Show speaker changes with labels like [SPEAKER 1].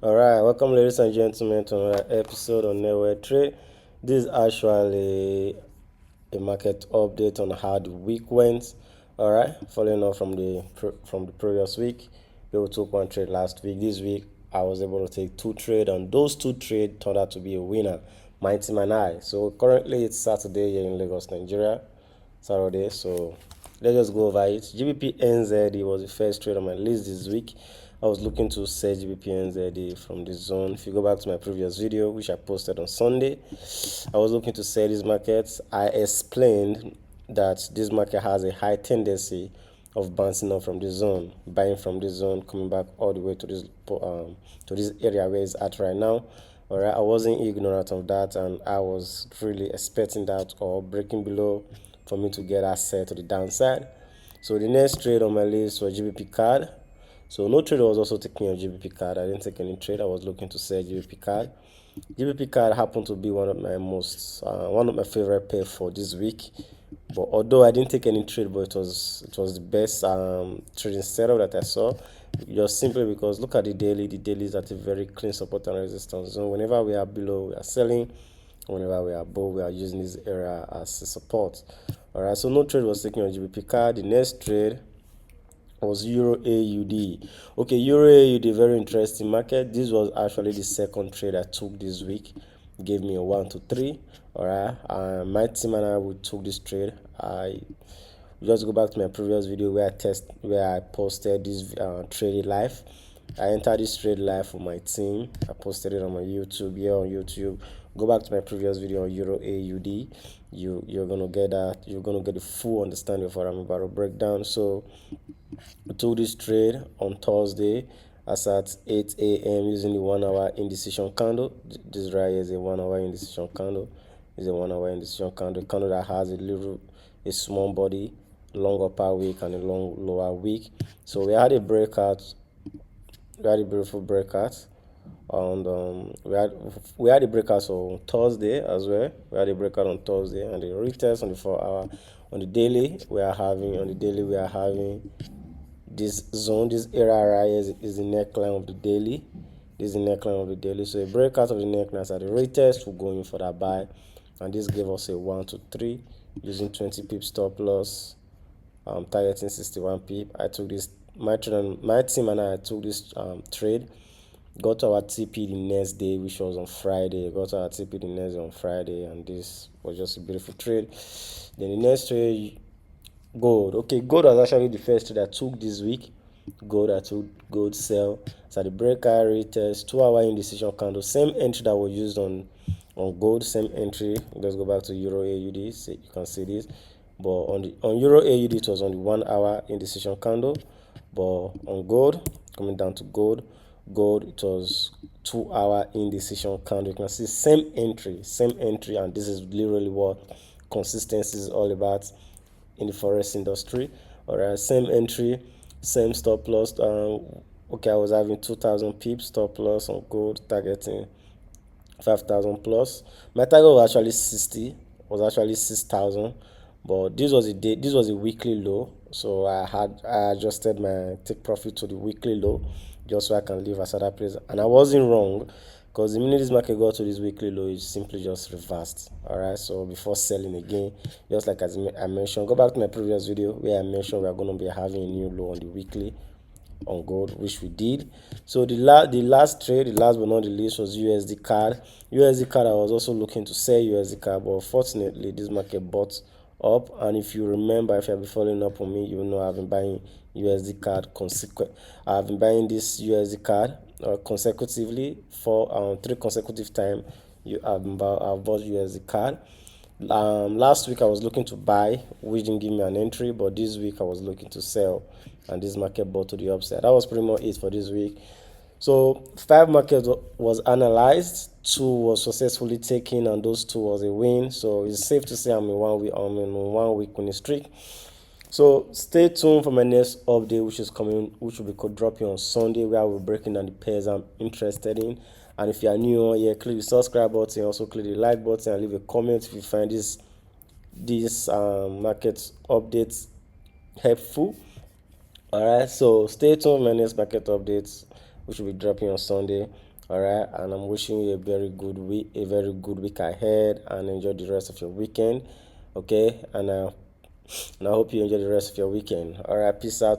[SPEAKER 1] All right, welcome, ladies and gentlemen, to another episode on Network Trade. This is actually a market update on how the week went. All right, following up from the previous week, we took one trade last week. This week, I was able to take two trades, and those two trades turned out to be a winner. My team and I. So currently, it's Saturday here in Lagos, Nigeria. Saturday. So let's just go over it. GBP NZD was the first trade on my list this week. I was looking to sell GBP NZD from this zone. If you go back to my previous video, which I posted on Sunday, I was looking to sell these markets. I explained that this market has a high tendency of bouncing up from this zone, buying from this zone, coming back all the way to this area where it's at right now. All right, I wasn't ignorant of that, and I was really expecting that or breaking below for me to get asset to the downside. So the next trade on my list was GBP card. So no trade was also taking on GBP card. I didn't take any trade. I was looking to sell GBP card. GBP card happened to be one of my favorite pair for this week. But although I didn't take any trade, but it was the best trading setup that I saw. Just simply because look at the daily. The daily is at a very clean support and resistance zone. Whenever we are below, we are selling. Whenever we are above, we are using this area as a support. All right. So no trade was taken on GBP card. The next trade was Euro AUD. Okay, Euro AUD, very interesting market. This was actually the second trade I took this week. Gave me a 1 to 3. All right, my team and I would took this trade. I just go back to my previous video where I posted this trade live. I entered this trade live for my team. I posted it on my YouTube. Here on YouTube, go back to my previous video on Euro AUD. You're gonna get that. You're gonna get the full understanding of what I'm about to break down. So I took this trade on Thursday as at 8 a.m. using the 1 hour indecision candle. This right here is a 1 hour indecision candle. It's a 1 hour indecision candle that has a small body, long upper wick and a long lower wick. So we had a breakout. We had a beautiful breakout. And we had a breakout on Thursday as well. We had a breakout on Thursday and the retest on the 4 hour. On the daily, we are having this zone, this area right here is the neckline of the daily. This is the neckline of the daily. So a breakout of the neckline at the retest will go in for that buy, and this gave us a 1 to 3 using 20 pip stop loss, targeting 61 pip. I took this. My team and I took this trade. Got our TP the next day, which was on Friday. Got our TP the next day on Friday, and this was just a beautiful trade. Then the next trade, gold. Okay, gold was actually the first trade I took this week. I took gold sell. So the breakout retest, 2 hour indecision candle, same entry that was used on gold, same entry. Let's go back to Euro AUD. So you can see this. But on Euro AUD, it was on the 1 hour indecision candle. But on gold, coming down to gold, it was 2 hour indecision candle. You can see same entry, and this is literally what consistency is all about in the forex industry. All right, same entry, same stop loss. Okay, I was having 2,000 pips stop loss on gold, targeting 5,000 plus. My target was actually 6,000, but this was a weekly low, so I adjusted my take profit to the weekly low just so I can leave as other place, and I wasn't wrong because the minute this market got to this weekly low, it simply just reversed. All right, so before selling again, just like as I mentioned, go back to my previous video where I mentioned we are going to be having a new low on the weekly on gold, which we did. So the last trade, the last but not the least, was USD card. USD card, I was also looking to sell USD card, but fortunately this market bought up. And if you remember, if you have been following up on me, you know I've been buying USD card I've been buying this USD card consecutively for 3 consecutive time. I've bought USD card. Last week I was looking to buy, which didn't give me an entry, but this week I was looking to sell, and this market bought to the upside. That was pretty much it for this week. So 5 markets was analyzed, 2 was successfully taken, and those 2 was a win. So it's safe to say I'm in 1 week winning streak. So stay tuned for my next update, which will be dropping on Sunday, where we're breaking down the pairs I'm interested in. And if you are new here, click the subscribe button, also click the like button, and leave a comment if you find this market updates helpful. All right, so stay tuned for my next market updates. which will be dropping on Sunday. All right, and I'm wishing you a very good week ahead, and enjoy the rest of your weekend. Okay, and I hope you enjoy the rest of your weekend. All right, peace out.